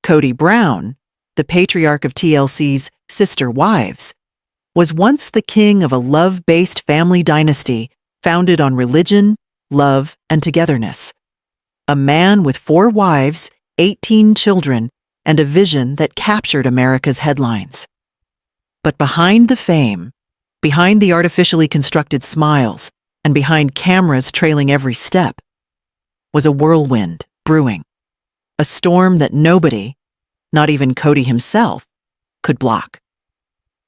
Kody Brown, the patriarch of TLC's Sister Wives, was once the king of a love-based family dynasty founded on religion, love, and togetherness. A man with 4 wives, 18 children, and a vision that captured America's headlines. But behind the fame, behind the artificially constructed smiles, and behind cameras trailing every step, was a whirlwind brewing, a storm that nobody, not even Kody himself, could block.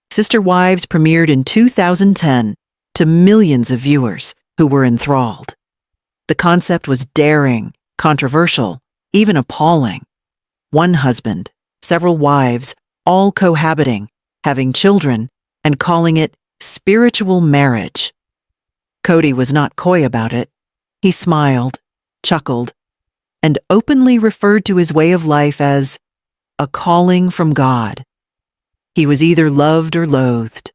Sister Wives premiered in 2010 to millions of viewers who were enthralled. The concept was daring, controversial, even appalling. One husband, several wives, all cohabiting, having children, and calling it spiritual marriage. Kody was not coy about it. He smiled, chuckled, and openly referred to his way of life as a calling from God. He was either loved or loathed,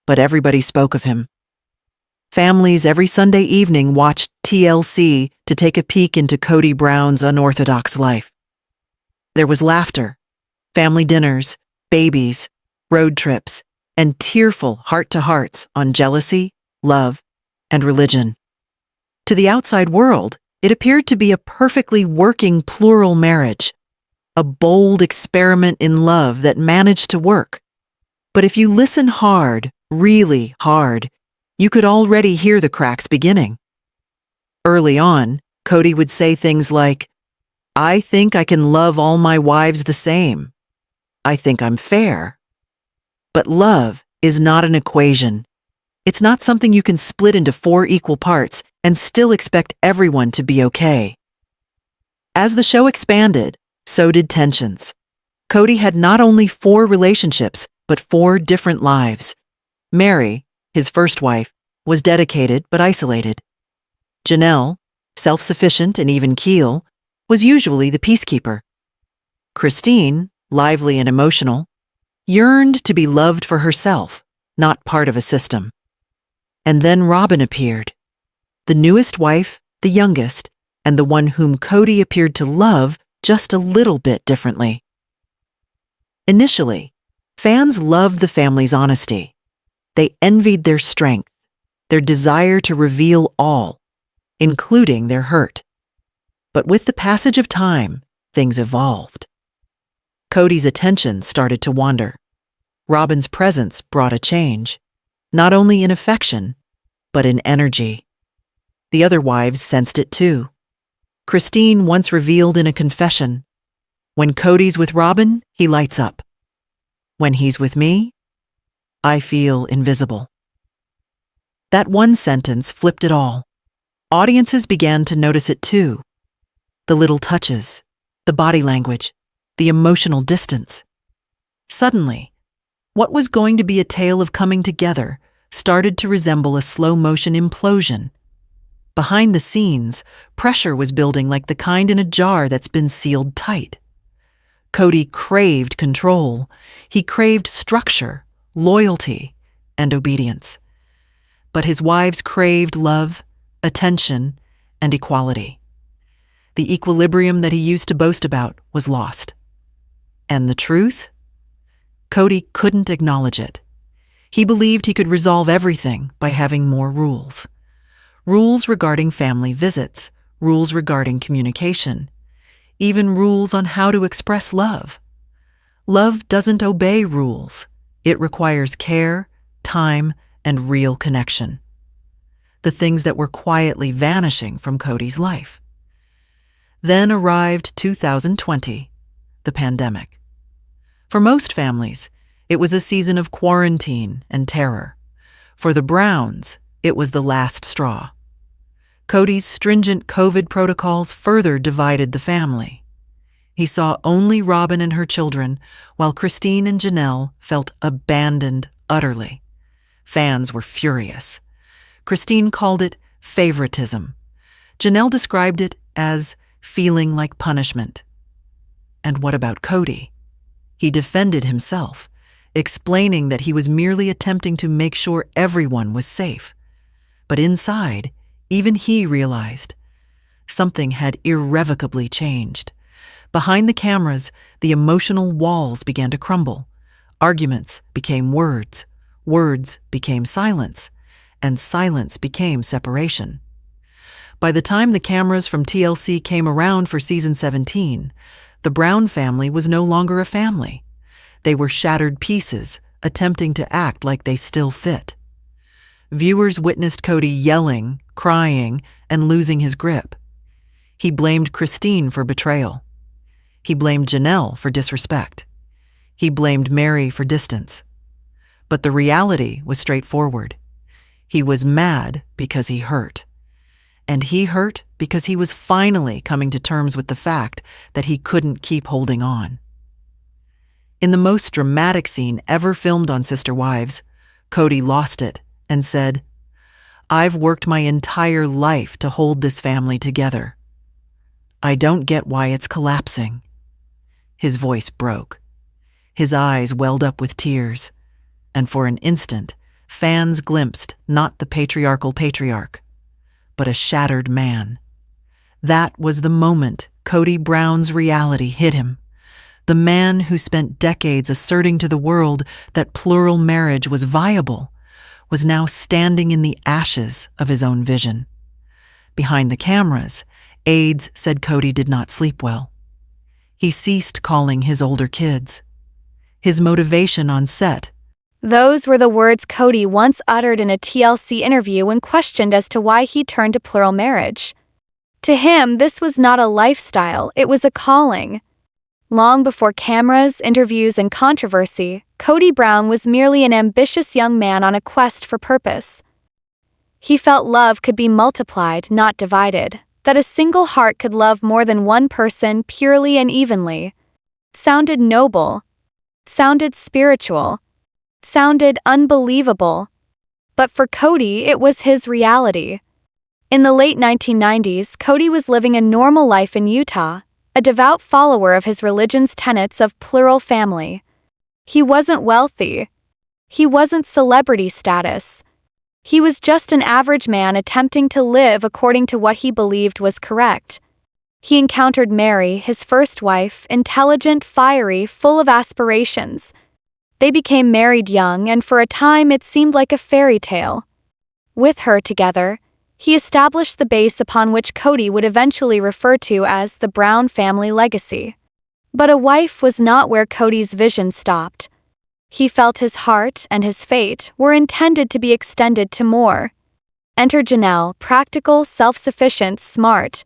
but everybody spoke of him. Families every Sunday evening watched TLC to take a peek into Kody Brown's unorthodox life. There was laughter, family dinners, babies, road trips, and tearful heart-to-hearts on jealousy, love, and religion. To the outside world, it appeared to be a perfectly working plural marriage, a bold experiment in love that managed to work. But if you listen hard, really hard, you could already hear the cracks beginning. Early on, Kody would say things like, "I think I can love all my wives the same. I think I'm fair." But love is not an equation. It's not something you can split into 4 equal parts and still expect everyone to be okay. As the show expanded, so did tensions. Kody had not only 4 relationships, but 4 different lives. Meri, his first wife, was dedicated but isolated. Janelle, self-sufficient and even-keel, was usually the peacekeeper. Christine, lively and emotional, yearned to be loved for herself, not part of a system. And then Robyn appeared, the newest wife, the youngest, and the one whom Kody appeared to love just a little bit differently. Initially, fans loved the family's honesty. They envied their strength, their desire to reveal all, including their hurt. But with the passage of time, things evolved. Kody's attention started to wander. Robyn's presence brought a change, not only in affection, but in energy. The other wives sensed it too. Christine once revealed in a confession, "When Kody's with Robyn, he lights up. When he's with me, I feel invisible." That one sentence flipped it all. Audiences began to notice it too. The little touches, the body language, the emotional distance. Suddenly, what was going to be a tale of coming together started to resemble a slow-motion implosion. Behind the scenes, pressure was building like the kind in a jar that's been sealed tight. Kody craved control. He craved structure, loyalty, and obedience. But his wives craved love, attention, and equality. The equilibrium that he used to boast about was lost. And the truth? Kody couldn't acknowledge it. He believed he could resolve everything by having more rules. Rules regarding family visits, rules regarding communication, even rules on how to express love. Love doesn't obey rules. It requires care, time, and real connection. The things that were quietly vanishing from Kody's life. Then arrived 2020, the pandemic. For most families, it was a season of quarantine and terror. For the Browns, it was the last straw. Kody's stringent COVID protocols further divided the family. He saw only Robyn and her children, while Christine and Janelle felt abandoned utterly. Fans were furious. Christine called it favoritism. Janelle described it as feeling like punishment. And what about Kody? He defended himself, explaining that he was merely attempting to make sure everyone was safe. But inside, even he realized something had irrevocably changed. Behind the cameras, the emotional walls began to crumble. Arguments became words, words became silence, and silence became separation. By the time the cameras from TLC came around for season 17, the Brown family was no longer a family. They were shattered pieces, attempting to act like they still fit. Viewers witnessed Kody yelling, crying, and losing his grip. He blamed Christine for betrayal. He blamed Janelle for disrespect. He blamed Meri for distance. But the reality was straightforward. He was mad because he hurt. And he hurt because he was finally coming to terms with the fact that he couldn't keep holding on. In the most dramatic scene ever filmed on Sister Wives, Kody lost it and said, "I've worked my entire life to hold this family together. I don't get why it's collapsing." His voice broke. His eyes welled up with tears, and for an instant, fans glimpsed not the patriarchal patriarch, but a shattered man. That was the moment Kody Brown's reality hit him. The man who spent decades asserting to the world that plural marriage was viable was now standing in the ashes of his own vision. Behind the cameras, aides said Kody did not sleep well. He ceased calling his older kids. His motivation on set. Those were the words Kody once uttered in a TLC interview when questioned as to why he turned to plural marriage. To him, this was not a lifestyle, it was a calling. Long before cameras, interviews, and controversy, Kody Brown was merely an ambitious young man on a quest for purpose. He felt love could be multiplied, not divided, that a single heart could love more than one person purely and evenly. Sounded noble, sounded spiritual, sounded unbelievable. But for Kody, it was his reality. In the late 1990s, Kody was living a normal life in Utah, a devout follower of his religion's tenets of plural family. He wasn't wealthy. He wasn't celebrity status. He was just an average man attempting to live according to what he believed was correct. He encountered Meri, his first wife, intelligent, fiery, full of aspirations. They became married young, and for a time it seemed like a fairy tale. With her together, he established the base upon which Kody would eventually refer to as the Brown family legacy. But a wife was not where Kody's vision stopped. He felt his heart and his fate were intended to be extended to more. Enter Janelle, practical, self-sufficient, smart.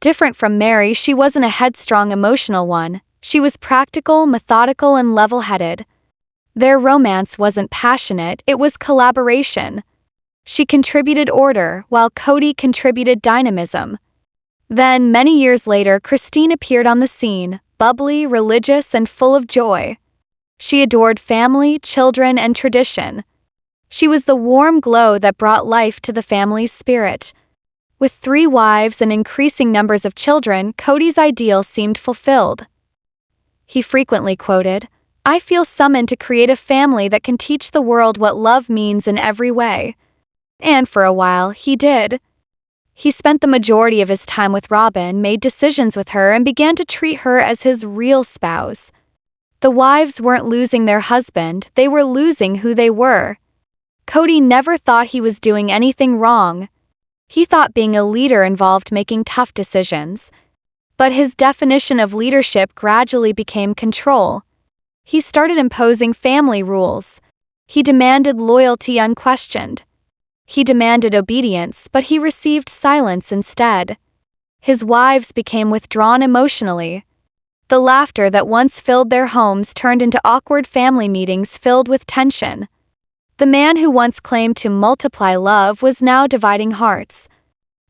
Different from Meri, she wasn't a headstrong, emotional one. She was practical, methodical, and level-headed. Their romance wasn't passionate, it was collaboration. She contributed order, while Kody contributed dynamism. Then, many years later, Christine appeared on the scene, bubbly, religious, and full of joy. She adored family, children, and tradition. She was the warm glow that brought life to the family's spirit. With 3 wives and increasing numbers of children, Kody's ideal seemed fulfilled. He frequently quoted, "I feel summoned to create a family that can teach the world what love means in every way." And for a while, he did. He spent the majority of his time with Robyn, made decisions with her, and began to treat her as his real spouse. The wives weren't losing their husband, they were losing who they were. Kody never thought he was doing anything wrong. He thought being a leader involved making tough decisions. But his definition of leadership gradually became control. He started imposing family rules. He demanded loyalty unquestioned. He demanded obedience, but he received silence instead. His wives became withdrawn emotionally. The laughter that once filled their homes turned into awkward family meetings filled with tension. The man who once claimed to multiply love was now dividing hearts.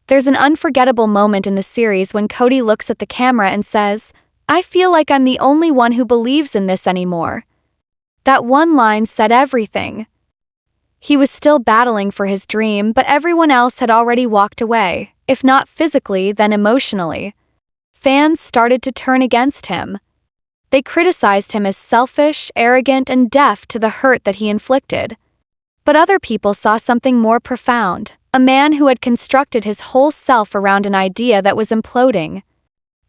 There's an unforgettable moment in the series when Kody looks at the camera and says, "I feel like I'm the only one who believes in this anymore." That one line said everything. He was still battling for his dream, but everyone else had already walked away, if not physically, then emotionally. Fans started to turn against him. They criticized him as selfish, arrogant, and deaf to the hurt that he inflicted. But other people saw something more profound, a man who had constructed his whole self around an idea that was imploding.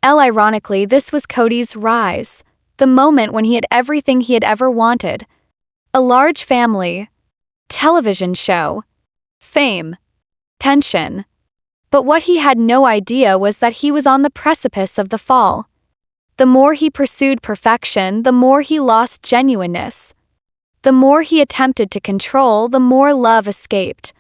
Ironically, this was Kody's rise, the moment when he had everything he had ever wanted: a large family, television show, fame, tension. But what he had no idea was that he was on the precipice of the fall. The more he pursued perfection, the more he lost genuineness. The more he attempted to control, the more love escaped.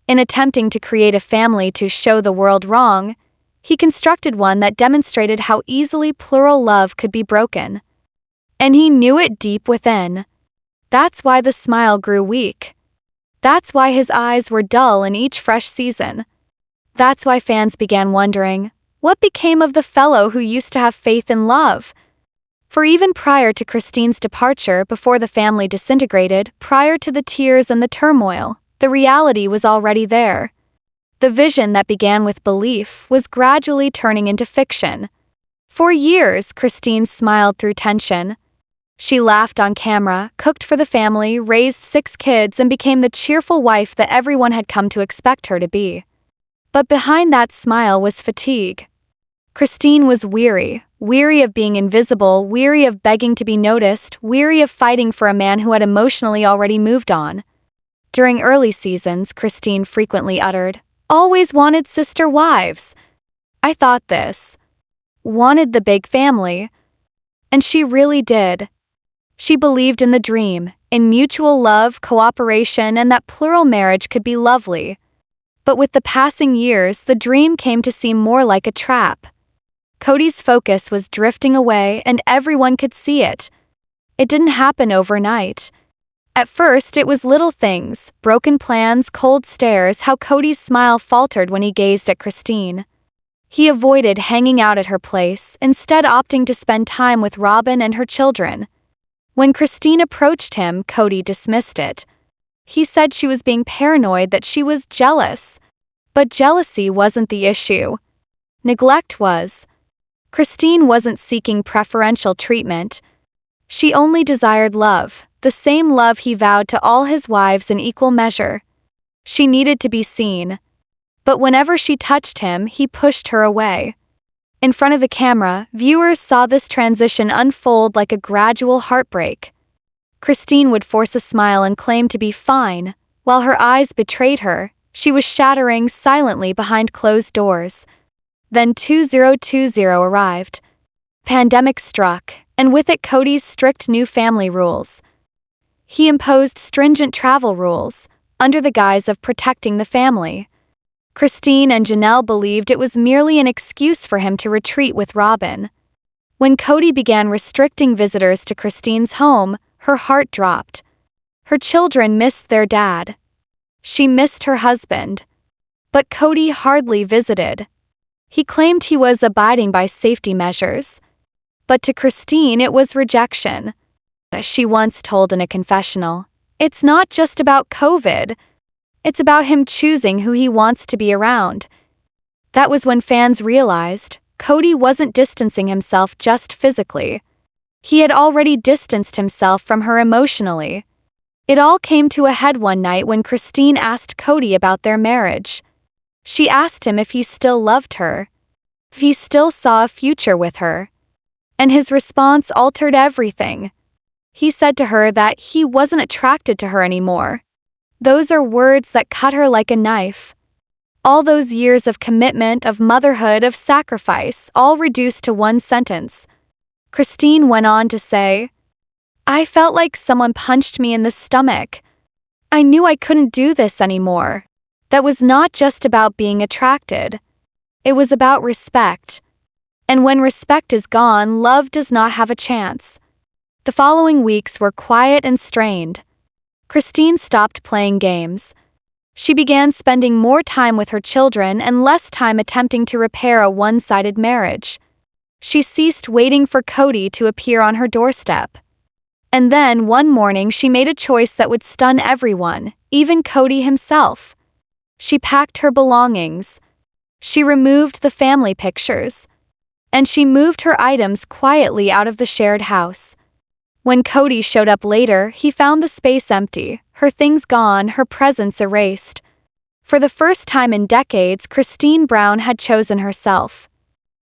In attempting to create a family to show the world wrong, he constructed one that demonstrated how easily plural love could be broken. And he knew it deep within. That's why the smile grew weak. That's why his eyes were dull in each fresh season. That's why fans began wondering, what became of the fellow who used to have faith in love? For even prior to Christine's departure, before the family disintegrated, prior to the tears and the turmoil, the reality was already there. The vision that began with belief was gradually turning into fiction. For years, Christine smiled through tension. She laughed on camera, cooked for the family, raised 6 kids, and became the cheerful wife that everyone had come to expect her to be. But behind that smile was fatigue. Christine was weary of being invisible, weary of begging to be noticed, weary of fighting for a man who had emotionally already moved on. During early seasons, Christine frequently uttered, "Always wanted sister wives. I thought this. Wanted the big family." And she really did. She believed in the dream, in mutual love, cooperation, and that plural marriage could be lovely. But with the passing years, the dream came to seem more like a trap. Kody's focus was drifting away, and everyone could see it. It didn't happen overnight. At first, it was little things: broken plans, cold stares, how Kody's smile faltered when he gazed at Christine. He avoided hanging out at her place, instead opting to spend time with Robyn and her children. When Christine approached him, Kody dismissed it. He said she was being paranoid, that she was jealous. But jealousy wasn't the issue. Neglect was. Christine wasn't seeking preferential treatment. She only desired love, the same love he vowed to all his wives in equal measure. She needed to be seen. But whenever she touched him, he pushed her away. In front of the camera, viewers saw this transition unfold like a gradual heartbreak. Christine would force a smile and claim to be fine, while her eyes betrayed her. She was shattering silently behind closed doors. Then 2020 arrived. Pandemic struck, and with it Kody's strict new family rules. He imposed stringent travel rules, under the guise of protecting the family. Christine and Janelle believed it was merely an excuse for him to retreat with Robyn. When Kody began restricting visitors to Christine's home, her heart dropped. Her children missed their dad. She missed her husband. But Kody hardly visited. He claimed he was abiding by safety measures. But to Christine, it was rejection. She once told in a confessional, "It's not just about COVID. It's about him choosing who he wants to be around." That was when fans realized Kody wasn't distancing himself just physically. He had already distanced himself from her emotionally. It all came to a head one night when Christine asked Kody about their marriage. She asked him if he still loved her, if he still saw a future with her. And his response altered everything. He said to her that he wasn't attracted to her anymore. Those are words that cut her like a knife. All those years of commitment, of motherhood, of sacrifice, all reduced to one sentence. Christine went on to say, "I felt like someone punched me in the stomach. I knew I couldn't do this anymore." That was not just about being attracted. It was about respect. And when respect is gone, love does not have a chance. The following weeks were quiet and strained. Christine stopped playing games. She began spending more time with her children and less time attempting to repair a one-sided marriage. She ceased waiting for Kody to appear on her doorstep. And then, one morning, she made a choice that would stun everyone, even Kody himself. She packed her belongings. She removed the family pictures. And she moved her items quietly out of the shared house. When Kody showed up later, he found the space empty, her things gone, her presence erased. For the first time in decades, Kody Brown had chosen herself.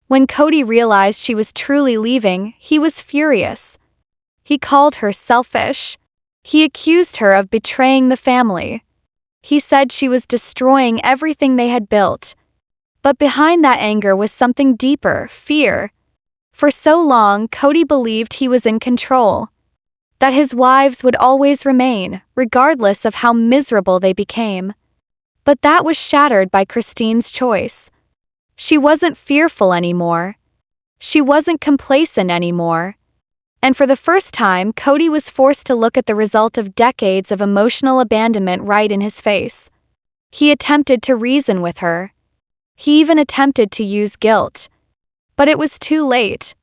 When Kody realized she was truly leaving, he was furious. He called her selfish. He accused her of betraying the family. He said she was destroying everything they had built. But behind that anger was something deeper, fear. For so long, Kody believed he was in control. That his wives would always remain, regardless of how miserable they became. But that was shattered by Christine's choice. She wasn't fearful anymore. She wasn't complacent anymore. And for the first time, Kody was forced to look at the result of decades of emotional abandonment right in his face. He attempted to reason with her. He even attempted to use guilt. But it was too late.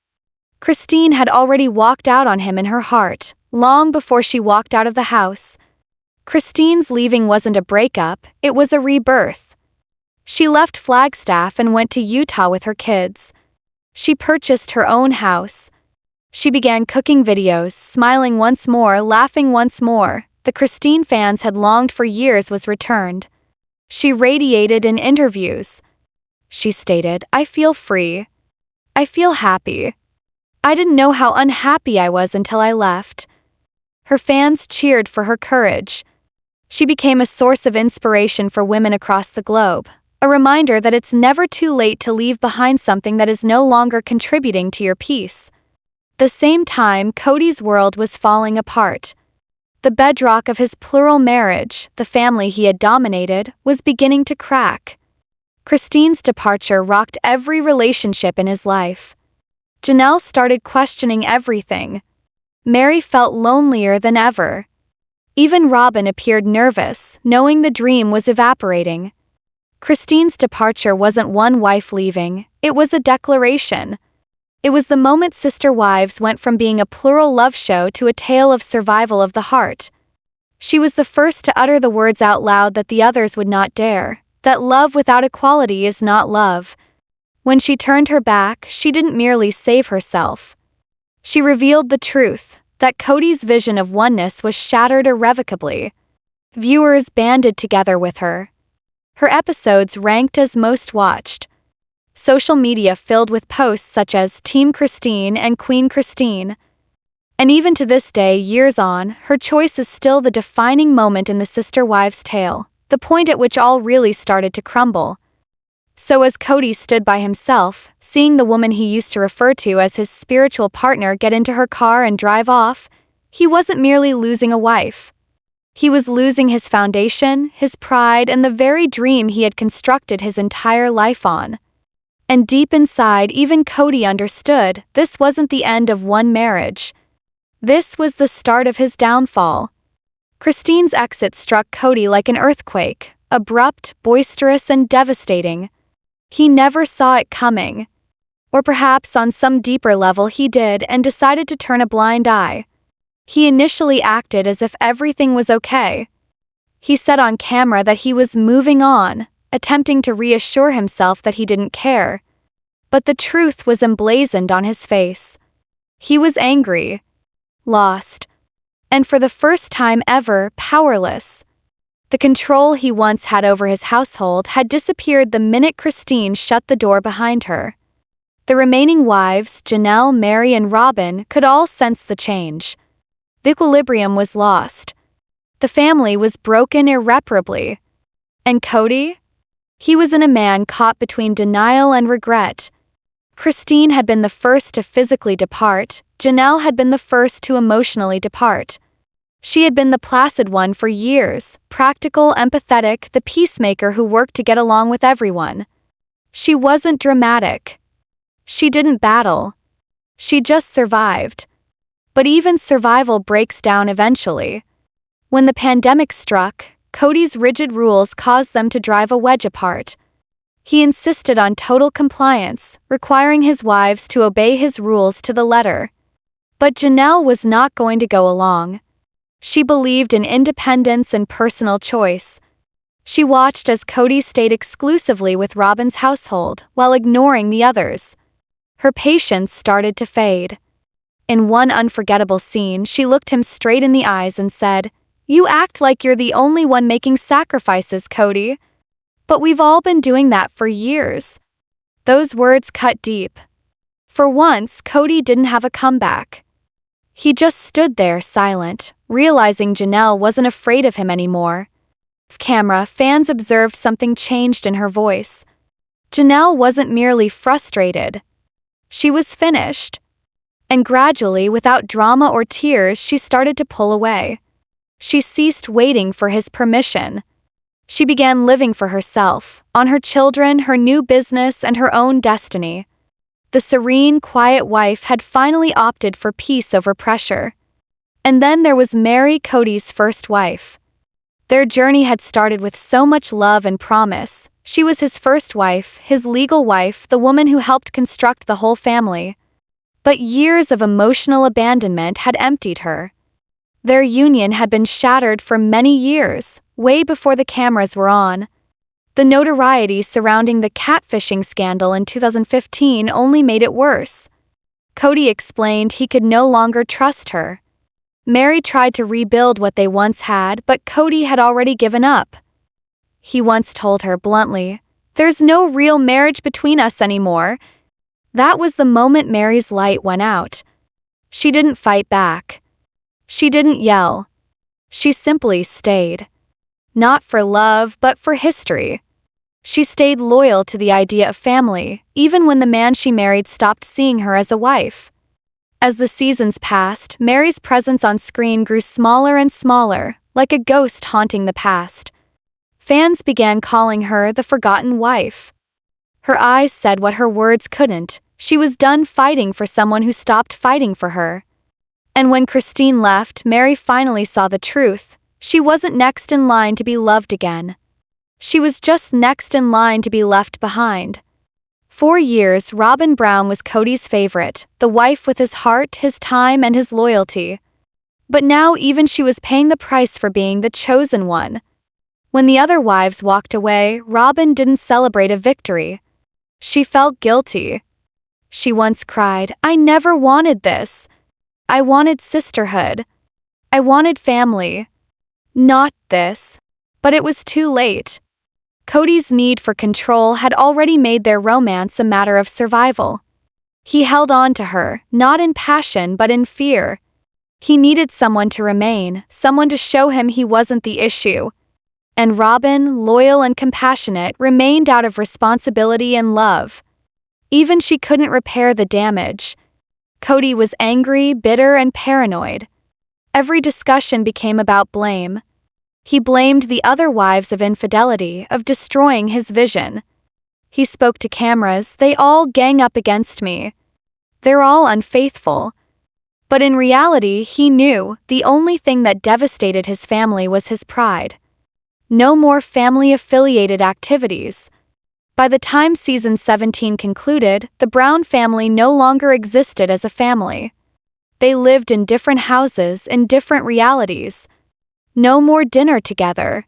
Christine had already walked out on him in her heart, long before she walked out of the house. Christine's leaving wasn't a breakup, it was a rebirth. She left Flagstaff and went to Utah with her kids. She purchased her own house. She began cooking videos, smiling once more, laughing once more. The Christine fans had longed for years was returned. She radiated in interviews. She stated, "I feel free. I feel happy. I didn't know how unhappy I was until I left." Her fans cheered for her courage. She became a source of inspiration for women across the globe, a reminder that it's never too late to leave behind something that is no longer contributing to your peace. At the same time, Kody's world was falling apart. The bedrock of his plural marriage, the family he had dominated, was beginning to crack. Christine's departure rocked every relationship in his life. Janelle started questioning everything. Meri felt lonelier than ever. Even Robyn appeared nervous, knowing the dream was evaporating. Christine's departure wasn't one wife leaving, it was a declaration. It was the moment Sister Wives went from being a plural love show to a tale of survival of the heart. She was the first to utter the words out loud that the others would not dare, that love without equality is not love. When she turned her back, she didn't merely save herself. She revealed the truth, that Kody's vision of oneness was shattered irrevocably. Viewers banded together with her. Her episodes ranked as most watched. Social media filled with posts such as Team Christine and Queen Christine. And even to this day, years on, her choice is still the defining moment in the Sister Wives tale, the point at which all really started to crumble. So as Kody stood by himself, seeing the woman he used to refer to as his spiritual partner get into her car and drive off, he wasn't merely losing a wife. He was losing his foundation, his pride, and the very dream he had constructed his entire life on. And deep inside, even Kody understood this wasn't the end of one marriage. This was the start of his downfall. Christine's exit struck Kody like an earthquake, abrupt, boisterous, and devastating. He never saw it coming. Or perhaps on some deeper level he did and decided to turn a blind eye. He initially acted as if everything was okay. He said on camera that he was moving on, attempting to reassure himself that he didn't care. But the truth was emblazoned on his face. He was angry, lost, and for the first time ever, powerless. The control he once had over his household had disappeared the minute Christine shut the door behind her. The remaining wives, Janelle, Meri, and Robyn, could all sense the change. The equilibrium was lost. The family was broken irreparably. And Kody? He was in a man caught between denial and regret. Christine had been the first to physically depart, Janelle had been the first to emotionally depart. She had been the placid one for years, practical, empathetic, the peacemaker who worked to get along with everyone. She wasn't dramatic. She didn't battle. She just survived. But even survival breaks down eventually. When the pandemic struck, Kody's rigid rules caused them to drive a wedge apart. He insisted on total compliance, requiring his wives to obey his rules to the letter. But Janelle was not going to go along. She believed in independence and personal choice. She watched as Kody stayed exclusively with Robyn's household while ignoring the others. Her patience started to fade. In one unforgettable scene, she looked him straight in the eyes and said, "You act like you're the only one making sacrifices, Kody. But we've all been doing that for years." Those words cut deep. For once, Kody didn't have a comeback. He just stood there silent, realizing Janelle wasn't afraid of him anymore. Off camera, fans observed something changed in her voice. Janelle wasn't merely frustrated. She was finished. And gradually, without drama or tears, she started to pull away. She ceased waiting for his permission. She began living for herself, on her children, her new business, and her own destiny. The serene, quiet wife had finally opted for peace over pressure. And then there was Meri, Kody's first wife. Their journey had started with so much love and promise. She was his first wife, his legal wife, the woman who helped construct the whole family. But years of emotional abandonment had emptied her. Their union had been shattered for many years, way before the cameras were on. The notoriety surrounding the catfishing scandal in 2015 only made it worse. Kody explained he could no longer trust her. Meri tried to rebuild what they once had, but Kody had already given up. He once told her bluntly, "There's no real marriage between us anymore." That was the moment Meri's light went out. She didn't fight back. She didn't yell. She simply stayed. Not for love, but for history. She stayed loyal to the idea of family, even when the man she married stopped seeing her as a wife. As the seasons passed, Meri's presence on screen grew smaller and smaller, like a ghost haunting the past. Fans began calling her the forgotten wife. Her eyes said what her words couldn't. She was done fighting for someone who stopped fighting for her. And when Christine left, Meri finally saw the truth. She wasn't next in line to be loved again. She was just next in line to be left behind. For years, Robyn Brown was Kody's favorite, the wife with his heart, his time, and his loyalty. But now even she was paying the price for being the chosen one. When the other wives walked away, Robyn didn't celebrate a victory. She felt guilty. She once cried, "I never wanted this. I wanted sisterhood. I wanted family. Not this." But it was too late. Kody's need for control had already made their romance a matter of survival. He held on to her, not in passion but in fear. He needed someone to remain, someone to show him he wasn't the issue. And Robyn, loyal and compassionate, remained out of responsibility and love. Even she couldn't repair the damage. Kody was angry, bitter, and paranoid. Every discussion became about blame. He blamed the other wives of infidelity, of destroying his vision. He spoke to cameras, "They all gang up against me. They're all unfaithful." But in reality, he knew the only thing that devastated his family was his pride. No more family-affiliated activities. By the time season 17 concluded, the Brown family no longer existed as a family. They lived in different houses, in different realities. No more dinner together.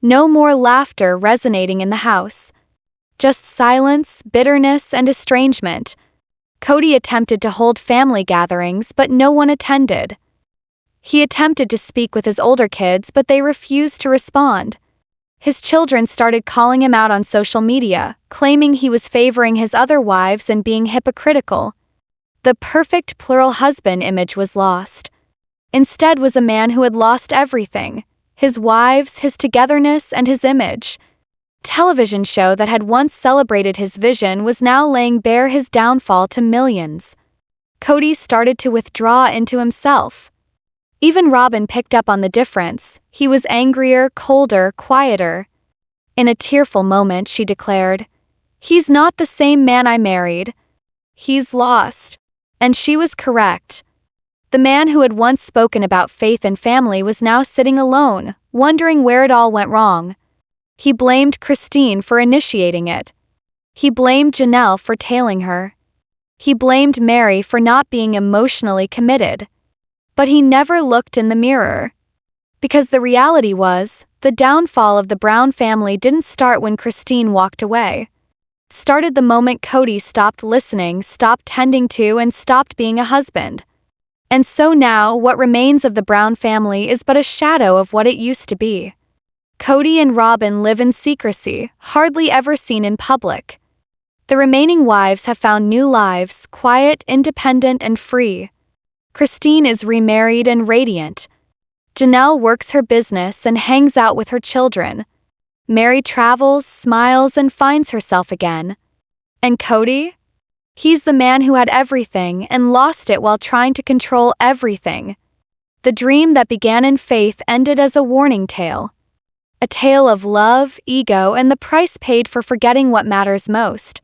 No more laughter resonating in the house. Just silence, bitterness, and estrangement. Kody attempted to hold family gatherings, but no one attended. He attempted to speak with his older kids, but they refused to respond. His children started calling him out on social media, claiming he was favoring his other wives and being hypocritical. The perfect plural husband image was lost. Instead was a man who had lost everything: his wives, his togetherness, and his image. Television show that had once celebrated his vision was now laying bare his downfall to millions. Kody started to withdraw into himself. Even Robyn picked up on the difference. He was angrier, colder, quieter. In a tearful moment, she declared, "He's not the same man I married. He's lost." And she was correct. The man who had once spoken about faith and family was now sitting alone, wondering where it all went wrong. He blamed Christine for initiating it. He blamed Janelle for tailing her. He blamed Meri for not being emotionally committed. But he never looked in the mirror. Because the reality was, the downfall of the Brown family didn't start when Christine walked away. It started the moment Kody stopped listening, stopped tending to, and stopped being a husband. And so now, what remains of the Brown family is but a shadow of what it used to be. Kody and Robyn live in secrecy, hardly ever seen in public. The remaining wives have found new lives, quiet, independent, and free. Christine is remarried and radiant. Janelle works her business and hangs out with her children. Meri travels, smiles, and finds herself again. And Kody? He's the man who had everything and lost it while trying to control everything. The dream that began in faith ended as a warning tale. A tale of love, ego, and the price paid for forgetting what matters most.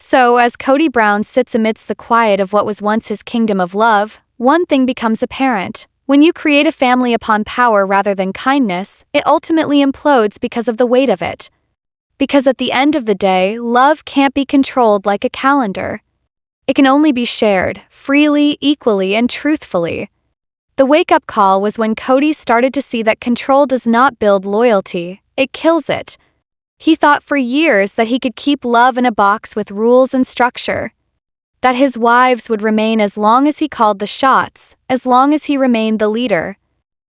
So, as Kody Brown sits amidst the quiet of what was once his kingdom of love, one thing becomes apparent. When you create a family upon power rather than kindness, it ultimately implodes because of the weight of it. Because at the end of the day, love can't be controlled like a calendar. It can only be shared, freely, equally, and truthfully. The wake-up call was when Kody started to see that control does not build loyalty, it kills it. He thought for years that he could keep love in a box with rules and structure. That his wives would remain as long as he called the shots, as long as he remained the leader.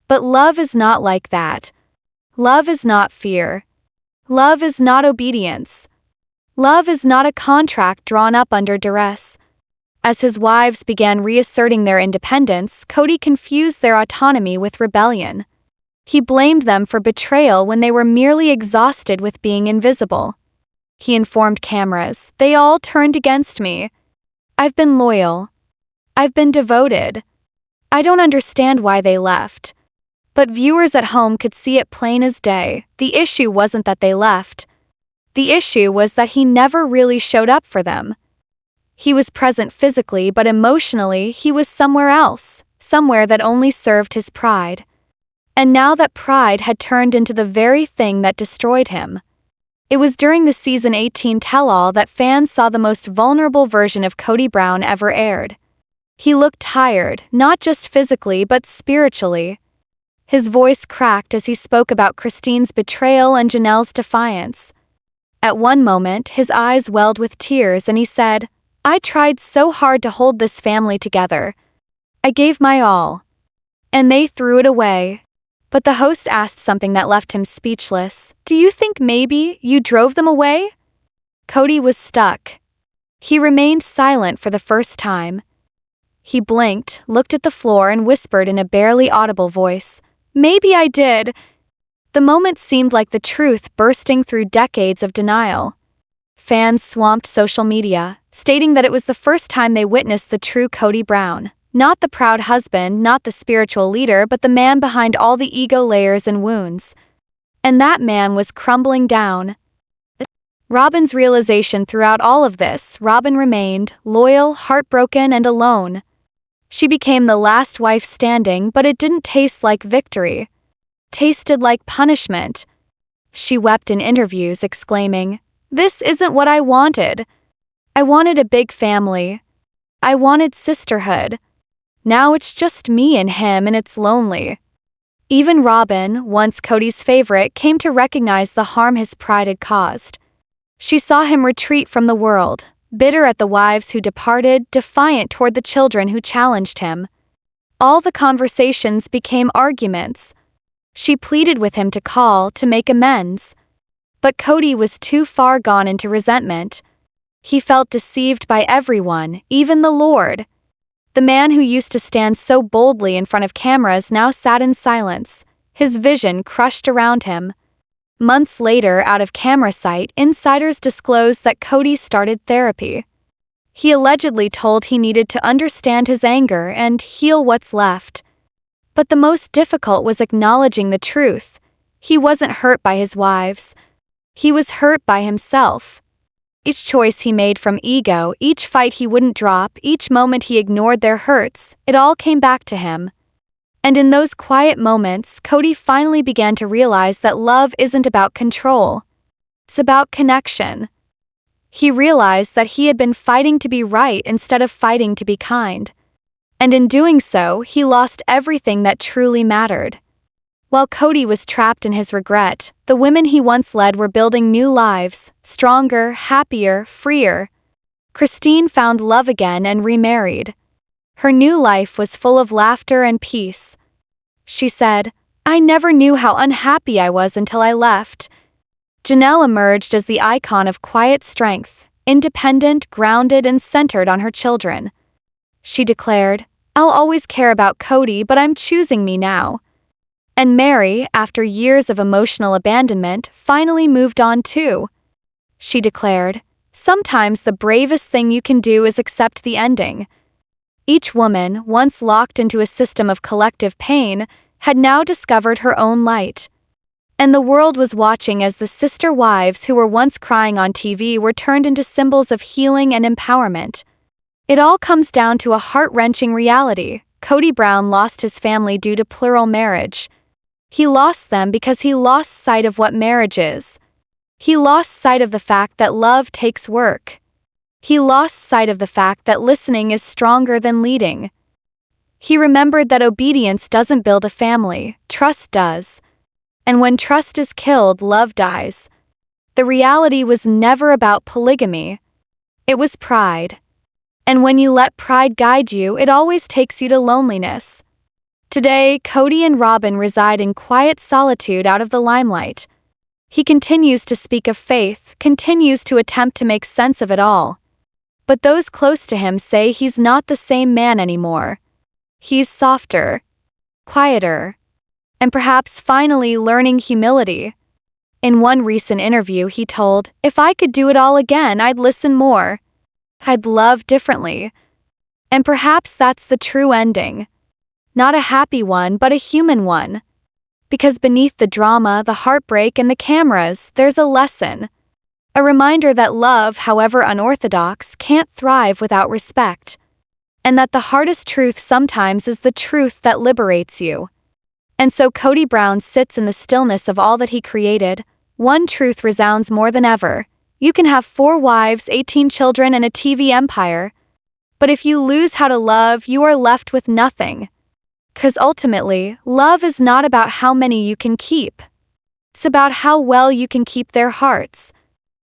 But love is not like that. Love is not fear. Love is not obedience. Love is not a contract drawn up under duress. As his wives began reasserting their independence, Kody confused their autonomy with rebellion. He blamed them for betrayal when they were merely exhausted with being invisible. He informed cameras, "They all turned against me. I've been loyal. I've been devoted. I don't understand why they left." But viewers at home could see it plain as day. The issue wasn't that they left. The issue was that he never really showed up for them. He was present physically, but emotionally, he was somewhere else, somewhere that only served his pride. And now that pride had turned into the very thing that destroyed him. It was during the season 18 tell-all that fans saw the most vulnerable version of Kody Brown ever aired. He looked tired, not just physically but spiritually. His voice cracked as he spoke about Christine's betrayal and Janelle's defiance. At one moment, his eyes welled with tears and he said, "I tried so hard to hold this family together. I gave my all. And they threw it away." But the host asked something that left him speechless. "Do you think maybe you drove them away?" Kody was stuck. He remained silent for the first time. He blinked, looked at the floor, and whispered in a barely audible voice, "Maybe I did." The moment seemed like the truth bursting through decades of denial. Fans swamped social media, stating that it was the first time they witnessed the true Kody Brown. Not the proud husband, not the spiritual leader, but the man behind all the ego layers and wounds. And that man was crumbling down. Robyn's realization throughout all of this, Robyn remained loyal, heartbroken, and alone. She became the last wife standing, but it didn't taste like victory. Tasted like punishment. She wept in interviews, exclaiming, "This isn't what I wanted. I wanted a big family. I wanted sisterhood. Now it's just me and him, and it's lonely." Even Robyn, once Kody's favorite, came to recognize the harm his pride had caused. She saw him retreat from the world, bitter at the wives who departed, defiant toward the children who challenged him. All the conversations became arguments. She pleaded with him to call, to make amends. But Kody was too far gone into resentment. He felt deceived by everyone, even the Lord. The man who used to stand so boldly in front of cameras now sat in silence, his vision crushed around him. Months later, out of camera sight, insiders disclosed that Kody started therapy. He allegedly told he needed to understand his anger and heal what's left. But the most difficult was acknowledging the truth. He wasn't hurt by his wives. He was hurt by himself. Each choice he made from ego, each fight he wouldn't drop, each moment he ignored their hurts, it all came back to him. And in those quiet moments, Kody finally began to realize that love isn't about control. It's about connection. He realized that he had been fighting to be right instead of fighting to be kind. And in doing so, he lost everything that truly mattered. While Kody was trapped in his regret, the women he once led were building new lives, stronger, happier, freer. Christine found love again and remarried. Her new life was full of laughter and peace. She said, "I never knew how unhappy I was until I left." Janelle emerged as the icon of quiet strength, independent, grounded, and centered on her children. She declared, "I'll always care about Kody, but I'm choosing me now." And Meri, after years of emotional abandonment, finally moved on too. She declared, "Sometimes the bravest thing you can do is accept the ending." Each woman, once locked into a system of collective pain, had now discovered her own light. And the world was watching as the sister wives who were once crying on TV were turned into symbols of healing and empowerment. It all comes down to a heart-wrenching reality. Kody Brown lost his family due to plural marriage. He lost them because he lost sight of what marriage is. He lost sight of the fact that love takes work. He lost sight of the fact that listening is stronger than leading. He remembered that obedience doesn't build a family, trust does. And when trust is killed, love dies. The reality was never about polygamy. It was pride. And when you let pride guide you, it always takes you to loneliness. Today, Kody and Robyn reside in quiet solitude out of the limelight. He continues to speak of faith, continues to attempt to make sense of it all. But those close to him say he's not the same man anymore. He's softer, quieter, and perhaps finally learning humility. In one recent interview, he told, "If I could do it all again, I'd listen more. I'd love differently." And perhaps that's the true ending. Not a happy one, but a human one. Because beneath the drama, the heartbreak, and the cameras, there's a lesson. A reminder that love, however unorthodox, can't thrive without respect. And that the hardest truth sometimes is the truth that liberates you. And so Kody Brown sits in the stillness of all that he created. One truth resounds more than ever. You can have 4 wives, 18 children, and a TV empire. But if you lose how to love, you are left with nothing. 'Cause ultimately, love is not about how many you can keep. It's about how well you can keep their hearts.